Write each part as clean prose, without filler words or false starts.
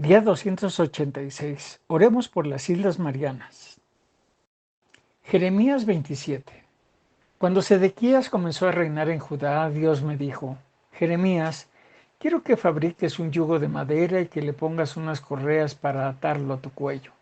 Día 286. Oremos por las Islas Marianas. Jeremías 27. Cuando Sedequías comenzó a reinar en Judá, Dios me dijo: Jeremías, quiero que fabriques un yugo de madera y que le pongas unas correas para atarlo a tu cuello.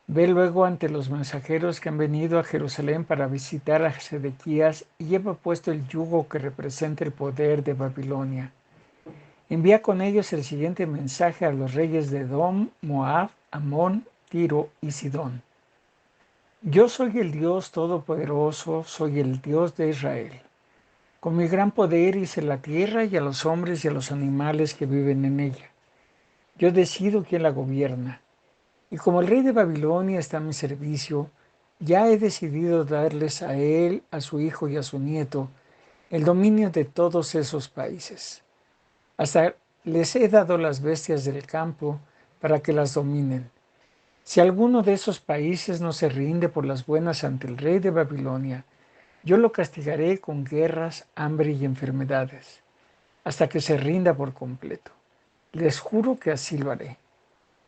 Ve luego ante los mensajeros que han venido a Jerusalén para visitar a Sedequías y lleva puesto el yugo que representa el poder de Babilonia. Envía con ellos el siguiente mensaje a los reyes de Edom, Moab, Amón, Tiro y Sidón. Yo soy el Dios Todopoderoso, soy el Dios de Israel. Con mi gran poder hice la tierra y a los hombres y a los animales que viven en ella. Yo decido quién la gobierna. Y como el rey de Babilonia está a mi servicio, ya he decidido darles a él, a su hijo y a su nieto el dominio de todos esos países. Hasta les he dado las bestias del campo para que las dominen. Si alguno de esos países no se rinde por las buenas ante el rey de Babilonia, yo lo castigaré con guerras, hambre y enfermedades, hasta que se rinda por completo. Les juro que así lo haré.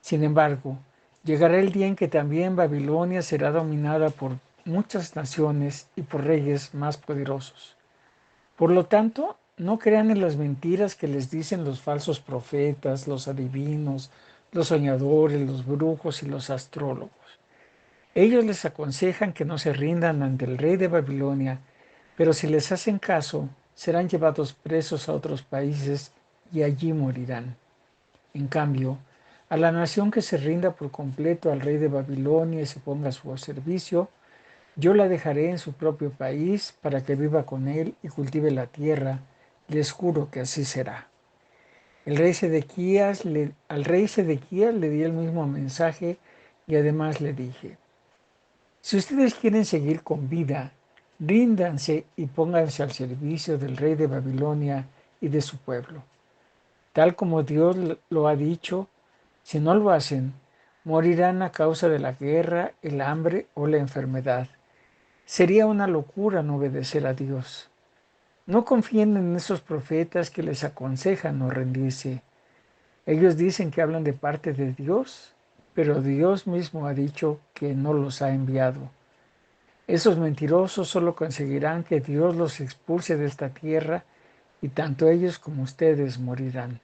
Sin embargo, llegará el día en que también Babilonia será dominada por muchas naciones y por reyes más poderosos. Por lo tanto, no crean en las mentiras que les dicen los falsos profetas, los adivinos, los soñadores, los brujos y los astrólogos. Ellos les aconsejan que no se rindan ante el rey de Babilonia, pero si les hacen caso, serán llevados presos a otros países y allí morirán. En cambio, a la nación que se rinda por completo al rey de Babilonia y se ponga a su servicio, yo la dejaré en su propio país para que viva con él y cultive la tierra. Les juro que así será. Al rey Sedequías le di el mismo mensaje y además le dije: si ustedes quieren seguir con vida, ríndanse y pónganse al servicio del rey de Babilonia y de su pueblo. Tal como Dios lo ha dicho, si no lo hacen, morirán a causa de la guerra, el hambre o la enfermedad. Sería una locura no obedecer a Dios. No confíen en esos profetas que les aconsejan no rendirse. Ellos dicen que hablan de parte de Dios, pero Dios mismo ha dicho que no los ha enviado. Esos mentirosos solo conseguirán que Dios los expulse de esta tierra y tanto ellos como ustedes morirán.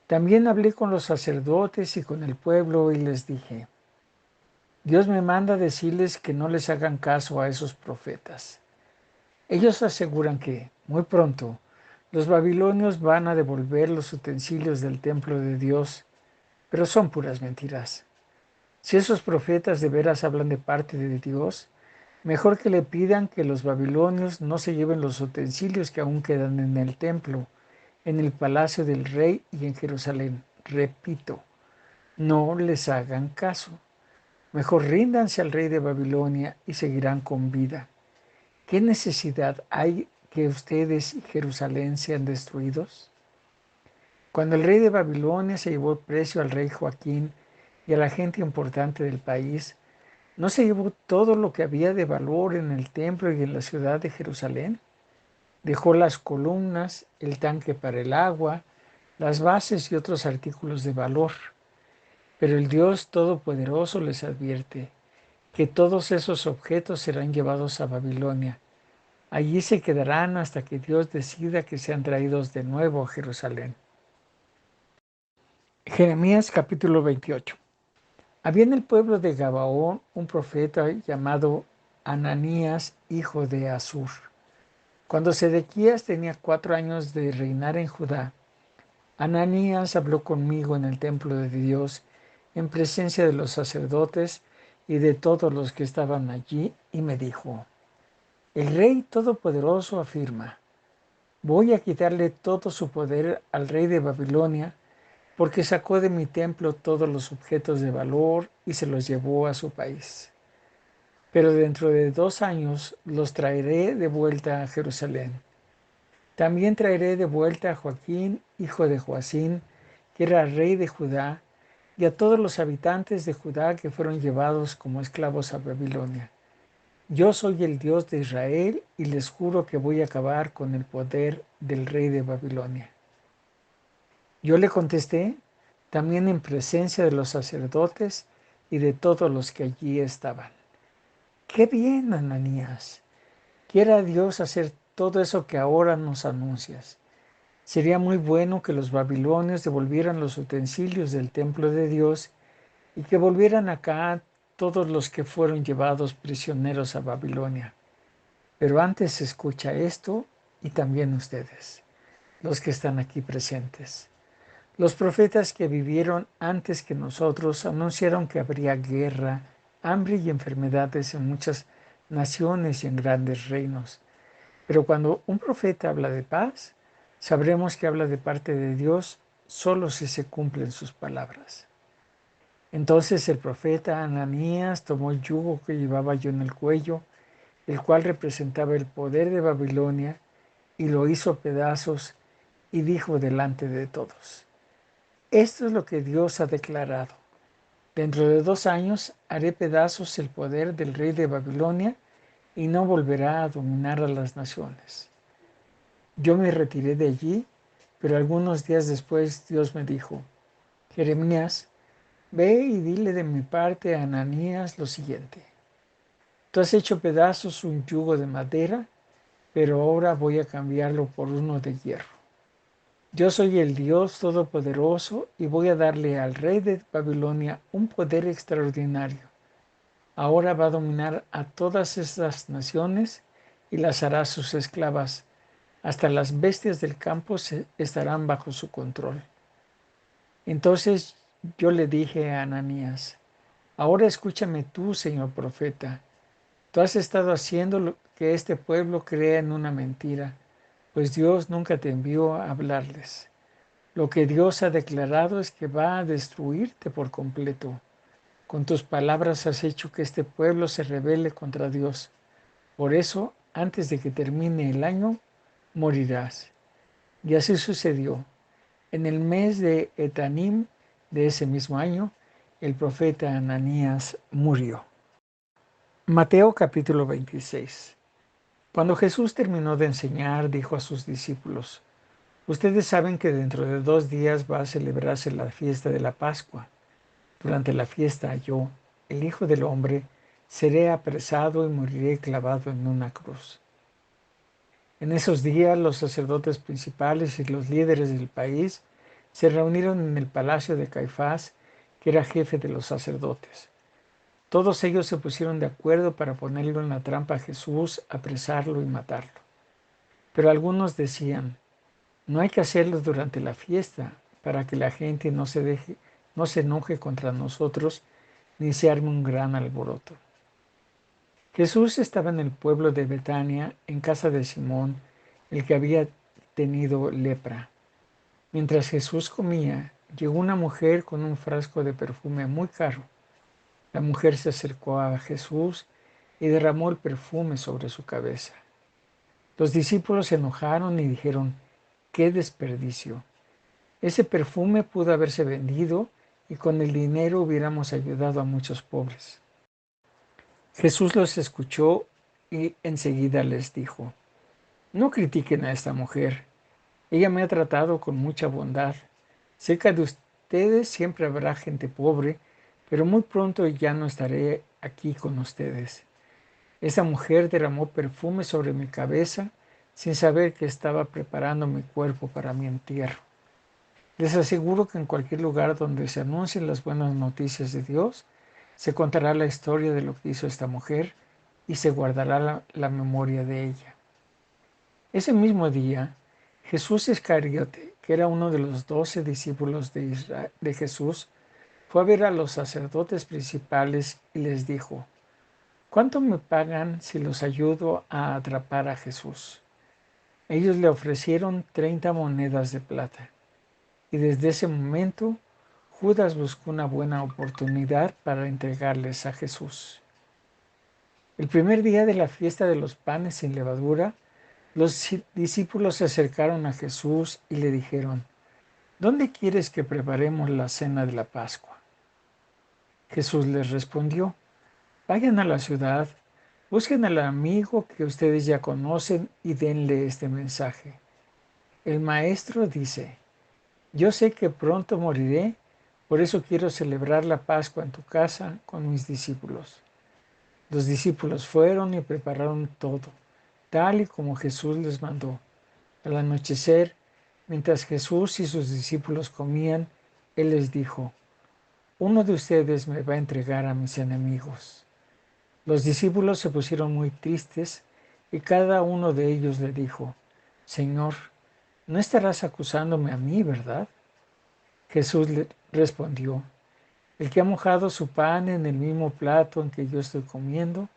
También hablé con los sacerdotes y con el pueblo y les dije: Dios me manda decirles que no les hagan caso a esos profetas. Ellos aseguran que, muy pronto, los babilonios van a devolver los utensilios del templo de Dios, pero son puras mentiras. Si esos profetas de veras hablan de parte de Dios, mejor que le pidan que los babilonios no se lleven los utensilios que aún quedan en el templo, en el palacio del rey y en Jerusalén. Repito, no les hagan caso. Mejor ríndanse al rey de Babilonia y seguirán con vida. ¿Qué necesidad hay que ustedes y Jerusalén sean destruidos? Cuando el rey de Babilonia se llevó preso al rey Joaquín y a la gente importante del país, ¿no se llevó todo lo que había de valor en el templo y en la ciudad de Jerusalén? Dejó las columnas, el tanque para el agua, las bases y otros artículos de valor. Pero el Dios Todopoderoso les advierte que todos esos objetos serán llevados a Babilonia. Allí se quedarán hasta que Dios decida que sean traídos de nuevo a Jerusalén. Jeremías capítulo 28. Había en el pueblo de Gabaón un profeta llamado Ananías, hijo de Azur. Cuando Sedequías tenía 4 años de reinar en Judá, Ananías habló conmigo en el templo de Dios, en presencia de los sacerdotes y de todos los que estaban allí, y me dijo: el Rey Todopoderoso afirma: voy a quitarle todo su poder al rey de Babilonia, porque sacó de mi templo todos los objetos de valor y se los llevó a su país. Pero dentro de 2 años los traeré de vuelta a Jerusalén. También traeré de vuelta a Joaquín, hijo de Joacín, que era rey de Judá, y a todos los habitantes de Judá que fueron llevados como esclavos a Babilonia. Yo soy el Dios de Israel y les juro que voy a acabar con el poder del rey de Babilonia. Yo le contesté: también en presencia de los sacerdotes y de todos los que allí estaban. ¡Qué bien, Ananías! Quiera Dios hacer todo eso que ahora nos anuncias. Sería muy bueno que los babilonios devolvieran los utensilios del templo de Dios y que volvieran acá todos los que fueron llevados prisioneros a Babilonia. Pero antes escucha esto y también ustedes, los que están aquí presentes. Los profetas que vivieron antes que nosotros anunciaron que habría guerra, hambre y enfermedades en muchas naciones y en grandes reinos. Pero cuando un profeta habla de paz, sabremos que habla de parte de Dios solo si se cumplen sus palabras. Entonces el profeta Ananías tomó el yugo que llevaba yo en el cuello, el cual representaba el poder de Babilonia, y lo hizo pedazos y dijo delante de todos: Esto es lo que Dios ha declarado. Dentro de 2 años haré pedazos el poder del rey de Babilonia y no volverá a dominar a las naciones. Yo me retiré de allí, pero algunos días después Dios me dijo: Jeremías, ve y dile de mi parte a Ananías lo siguiente: Tú has hecho pedazos un yugo de madera, pero ahora voy a cambiarlo por uno de hierro. Yo soy el Dios Todopoderoso y voy a darle al rey de Babilonia un poder extraordinario. Ahora va a dominar a todas estas naciones y las hará sus esclavas. Hasta las bestias del campo estarán bajo su control. Entonces yo le dije a Ananías: Ahora escúchame tú, señor profeta. Tú has estado haciendo que este pueblo crea en una mentira, pues Dios nunca te envió a hablarles. Lo que Dios ha declarado es que va a destruirte por completo. Con tus palabras has hecho que este pueblo se rebele contra Dios. Por eso, antes de que termine el año, morirás. Y así sucedió. En el mes de Etanim de ese mismo año, el profeta Ananías murió. Mateo capítulo 26. Cuando Jesús terminó de enseñar, dijo a sus discípulos: Ustedes saben que dentro de 2 días va a celebrarse la fiesta de la Pascua. Durante la fiesta yo, el Hijo del Hombre, seré apresado y moriré clavado en una cruz. En esos días los sacerdotes principales y los líderes del país se reunieron en el palacio de Caifás, que era jefe de los sacerdotes. Todos ellos se pusieron de acuerdo para ponerlo en la trampa a Jesús, apresarlo y matarlo. Pero algunos decían: No hay que hacerlo durante la fiesta, para que la gente no se enoje contra nosotros ni se arme un gran alboroto. Jesús estaba en el pueblo de Betania, en casa de Simón, el que había tenido lepra. Mientras Jesús comía, llegó una mujer con un frasco de perfume muy caro. La mujer se acercó a Jesús y derramó el perfume sobre su cabeza. Los discípulos se enojaron y dijeron: ¡Qué desperdicio! Ese perfume pudo haberse vendido y con el dinero hubiéramos ayudado a muchos pobres. Jesús los escuchó y enseguida les dijo: No critiquen a esta mujer. Ella me ha tratado con mucha bondad. Cerca de ustedes siempre habrá gente pobre, pero muy pronto ya no estaré aquí con ustedes. Esa mujer derramó perfume sobre mi cabeza sin saber que estaba preparando mi cuerpo para mi entierro. Les aseguro que en cualquier lugar donde se anuncien las buenas noticias de Dios, se contará la historia de lo que hizo esta mujer y se guardará la memoria de ella. Ese mismo día, Jesús Iscariote, que era uno de los 12 discípulos de Jesús, fue a ver a los sacerdotes principales y les dijo: ¿Cuánto me pagan si los ayudo a atrapar a Jesús? Ellos le ofrecieron 30 monedas de plata. Y desde ese momento, Judas buscó una buena oportunidad para entregarles a Jesús. El primer día de la fiesta de los panes sin levadura, los discípulos se acercaron a Jesús y le dijeron: ¿Dónde quieres que preparemos la cena de la Pascua? Jesús les respondió: Vayan a la ciudad, busquen al amigo que ustedes ya conocen y denle este mensaje. El maestro dice: Yo sé que pronto moriré, Por eso quiero celebrar la Pascua en tu casa con mis discípulos. Los discípulos fueron y prepararon todo, tal y como Jesús les mandó. Al anochecer, mientras Jesús y sus discípulos comían, Él les dijo: uno de ustedes me va a entregar a mis enemigos. Los discípulos se pusieron muy tristes y cada uno de ellos le dijo: Señor, no estarás acusándome a mí, ¿verdad? Jesús le respondió: el que ha mojado su pan en el mismo plato en que yo estoy comiendo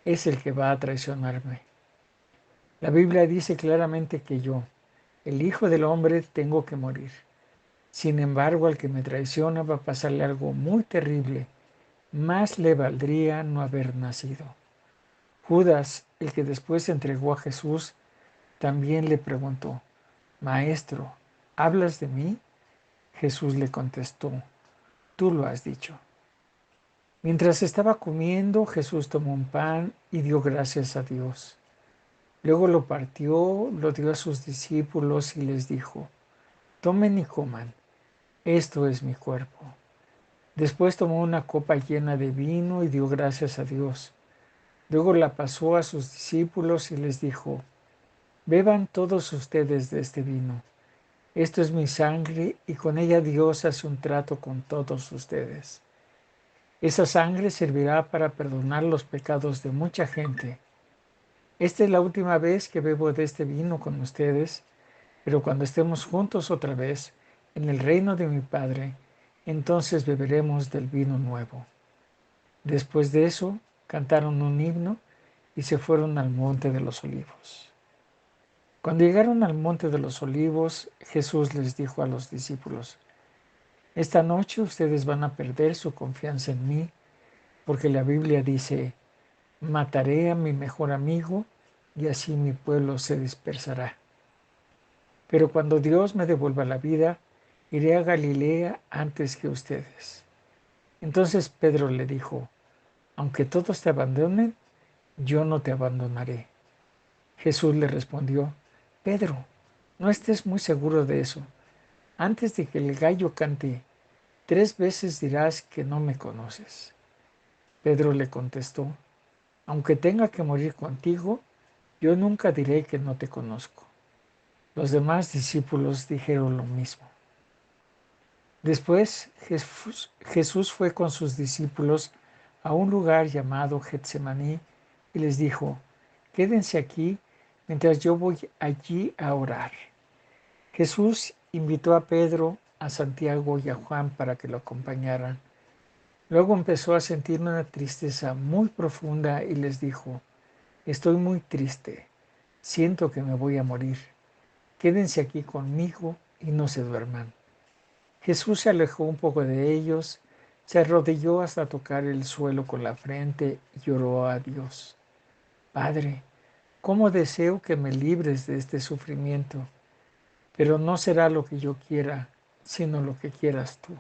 es el que va a traicionarme. La Biblia dice claramente que yo, el Hijo del Hombre, tengo que morir. Sin embargo, al que me traiciona va a pasarle algo muy terrible. Más le valdría no haber nacido. Judas, el que después entregó a Jesús, también le preguntó: Maestro, ¿hablas de mí? Jesús le contestó: tú lo has dicho. Mientras estaba comiendo, Jesús tomó un pan y dio gracias a Dios. Luego lo partió, lo dio a sus discípulos y les dijo: tomen y coman, esto es mi cuerpo. Después tomó una copa llena de vino y dio gracias a Dios. Luego la pasó a sus discípulos y les dijo: beban todos ustedes de este vino. Esto es mi sangre y con ella Dios hace un trato con todos ustedes. Esa sangre servirá para perdonar los pecados de mucha gente. Esta es la última vez que bebo de este vino con ustedes, pero cuando estemos juntos otra vez en el reino de mi Padre, entonces beberemos del vino nuevo. Después de eso, cantaron un himno y se fueron al monte de los olivos. Cuando llegaron al monte de los olivos, Jesús les dijo a los discípulos: esta noche ustedes van a perder su confianza en mí, porque la Biblia dice: mataré a mi mejor amigo y así mi pueblo se dispersará. Pero cuando Dios me devuelva la vida, iré a Galilea antes que ustedes. Entonces Pedro le dijo: aunque todos te abandonen, yo no te abandonaré. Jesús le respondió: Pedro, no estés muy seguro de eso. Antes de que el gallo cante, 3 veces dirás que no me conoces. Pedro le contestó: aunque tenga que morir contigo, yo nunca diré que no te conozco. Los demás discípulos dijeron lo mismo. Después Jesús fue con sus discípulos a un lugar llamado Getsemaní y les dijo: quédense aquí mientras yo voy allí a orar. Jesús invitó a Pedro, a Santiago y a Juan para que lo acompañaran. Luego empezó a sentir una tristeza muy profunda y les dijo: estoy muy triste, siento que me voy a morir. Quédense aquí conmigo y no se duerman. Jesús se alejó un poco de ellos, se arrodilló hasta tocar el suelo con la frente y oró a Dios: Padre, cómo deseo que me libres de este sufrimiento, pero no será lo que yo quiera, sino lo que quieras tú.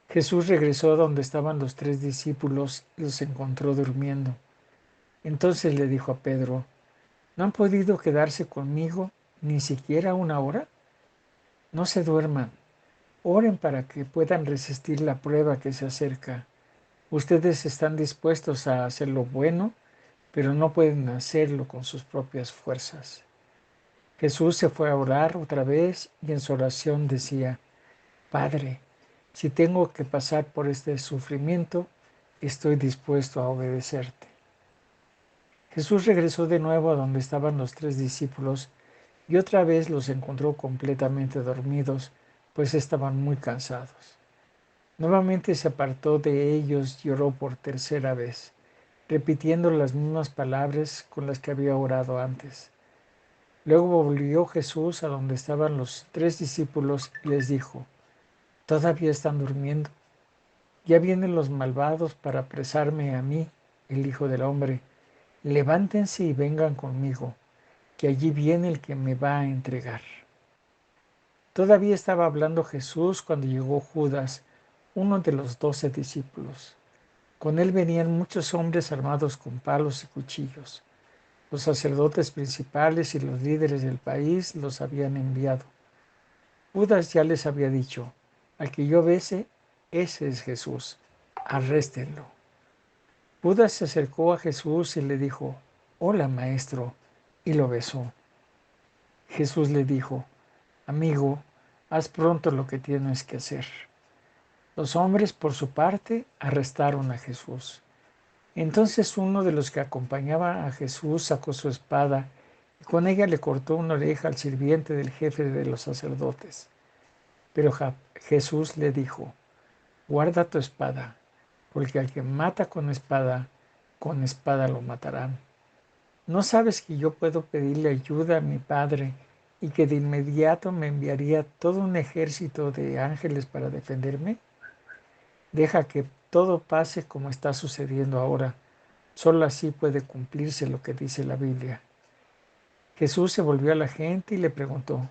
Jesús regresó a donde estaban los 3 discípulos y los encontró durmiendo. Entonces le dijo a Pedro: ¿no han podido quedarse conmigo ni siquiera una hora? No se duerman, oren para que puedan resistir la prueba que se acerca. Ustedes están dispuestos a hacer lo bueno, pero no pueden hacerlo con sus propias fuerzas. Jesús se fue a orar otra vez y en su oración decía: Padre, si tengo que pasar por este sufrimiento, estoy dispuesto a obedecerte. Jesús regresó de nuevo a donde estaban los 3 discípulos y otra vez los encontró completamente dormidos, pues estaban muy cansados. Nuevamente se apartó de ellos y oró por tercera vez, repitiendo las mismas palabras con las que había orado antes. Luego volvió Jesús a donde estaban los 3 discípulos y les dijo: ¿todavía están durmiendo? Ya vienen los malvados para apresarme a mí, el Hijo del Hombre. Levántense y vengan conmigo, que allí viene el que me va a entregar. Todavía estaba hablando Jesús cuando llegó Judas, uno de los 12 discípulos. Con él venían muchos hombres armados con palos y cuchillos. Los sacerdotes principales y los líderes del país los habían enviado. Judas ya les había dicho: Al que yo bese, ese es Jesús. Arréstenlo. Judas se acercó a Jesús y le dijo, hola, maestro, y lo besó. Jesús le dijo, amigo, haz pronto lo que tienes que hacer. Los hombres, por su parte, arrestaron a Jesús. Entonces uno de los que acompañaba a Jesús sacó su espada y con ella le cortó una oreja al sirviente del jefe de los sacerdotes. Pero Jesús le dijo, guarda tu espada, porque al que mata con espada lo matarán. ¿No sabes que yo puedo pedirle ayuda a mi Padre y que de inmediato me enviaría todo un ejército de ángeles para defenderme? Deja que todo pase como está sucediendo ahora. Solo así puede cumplirse lo que dice la Biblia. Jesús se volvió a la gente y le preguntó,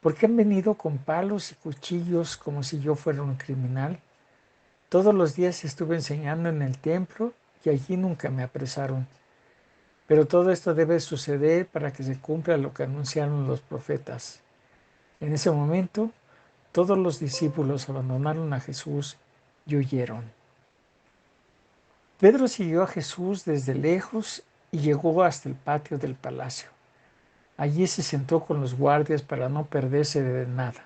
¿por qué han venido con palos y cuchillos como si yo fuera un criminal? Todos los días estuve enseñando en el templo y allí nunca me apresaron. Pero todo esto debe suceder para que se cumpla lo que anunciaron los profetas. En ese momento, todos los discípulos abandonaron a Jesús y huyeron. Pedro siguió a Jesús desde lejos y llegó hasta el patio del palacio. Allí se sentó con los guardias para no perderse de nada.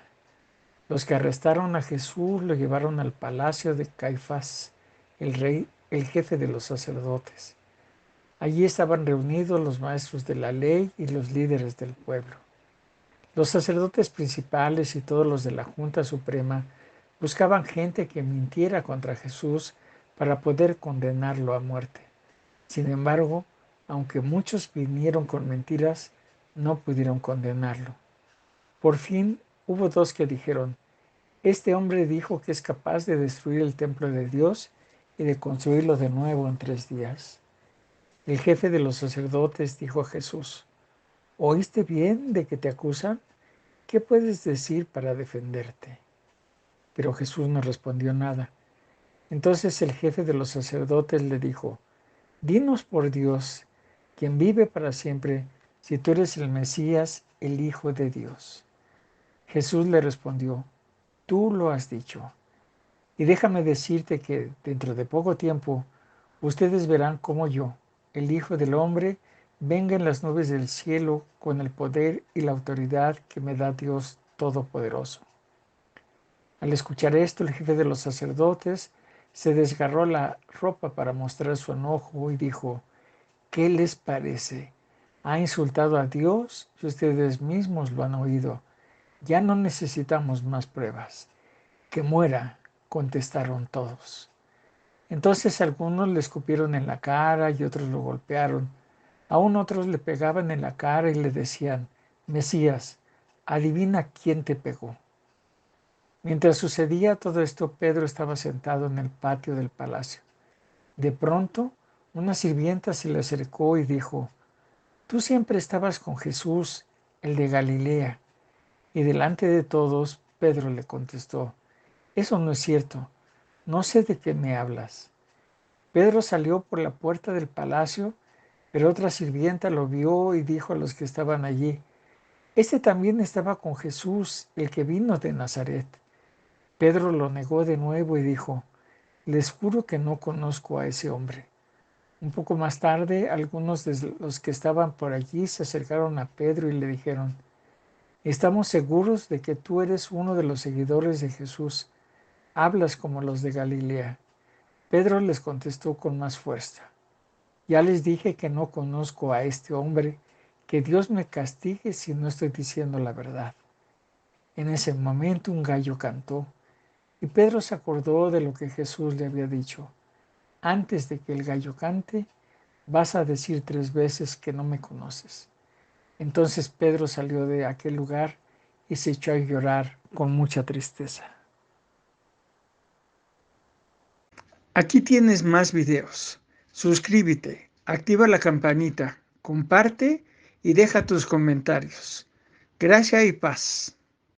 Los que arrestaron a Jesús lo llevaron al palacio de Caifás, el jefe de los sacerdotes. Allí estaban reunidos los maestros de la ley y los líderes del pueblo. Los sacerdotes principales y todos los de la Junta Suprema buscaban gente que mintiera contra Jesús para poder condenarlo a muerte. Sin embargo, aunque muchos vinieron con mentiras, no pudieron condenarlo. Por fin hubo dos que dijeron, este hombre dijo que es capaz de destruir el templo de Dios y de construirlo de nuevo en 3 días. El jefe de los sacerdotes dijo a Jesús, ¿oíste bien de que te acusan? ¿Qué puedes decir para defenderte? Pero Jesús no respondió nada. Entonces el jefe de los sacerdotes le dijo, dinos por Dios, quien vive para siempre, si tú eres el Mesías, el Hijo de Dios. Jesús le respondió, tú lo has dicho. Y déjame decirte que dentro de poco tiempo ustedes verán cómo yo, el Hijo del Hombre, venga en las nubes del cielo con el poder y la autoridad que me da Dios Todopoderoso. Al escuchar esto, el jefe de los sacerdotes se desgarró la ropa para mostrar su enojo y dijo, ¿qué les parece? ¿Ha insultado a Dios? Y ustedes mismos lo han oído. Ya no necesitamos más pruebas. Que muera, contestaron todos. Entonces algunos le escupieron en la cara y otros lo golpearon. Aún otros le pegaban en la cara y le decían, Mesías, adivina quién te pegó. Mientras sucedía todo esto, Pedro estaba sentado en el patio del palacio. De pronto, una sirvienta se le acercó y dijo, tú siempre estabas con Jesús, el de Galilea. Y delante de todos, Pedro le contestó, eso no es cierto, no sé de qué me hablas. Pedro salió por la puerta del palacio, pero otra sirvienta lo vio y dijo a los que estaban allí, este también estaba con Jesús, el que vino de Nazaret. Pedro lo negó de nuevo y dijo, les juro que no conozco a ese hombre. Un poco más tarde, algunos de los que estaban por allí se acercaron a Pedro y le dijeron, estamos seguros de que tú eres uno de los seguidores de Jesús. Hablas como los de Galilea. Pedro les contestó con más fuerza. Ya les dije que no conozco a este hombre, que Dios me castigue si no estoy diciendo la verdad. En ese momento un gallo cantó y Pedro se acordó de lo que Jesús le había dicho. Antes de que el gallo cante, vas a decir 3 veces que no me conoces. Entonces Pedro salió de aquel lugar y se echó a llorar con mucha tristeza. Aquí tienes más videos. Suscríbete, activa la campanita, comparte y deja tus comentarios. Gracia y paz.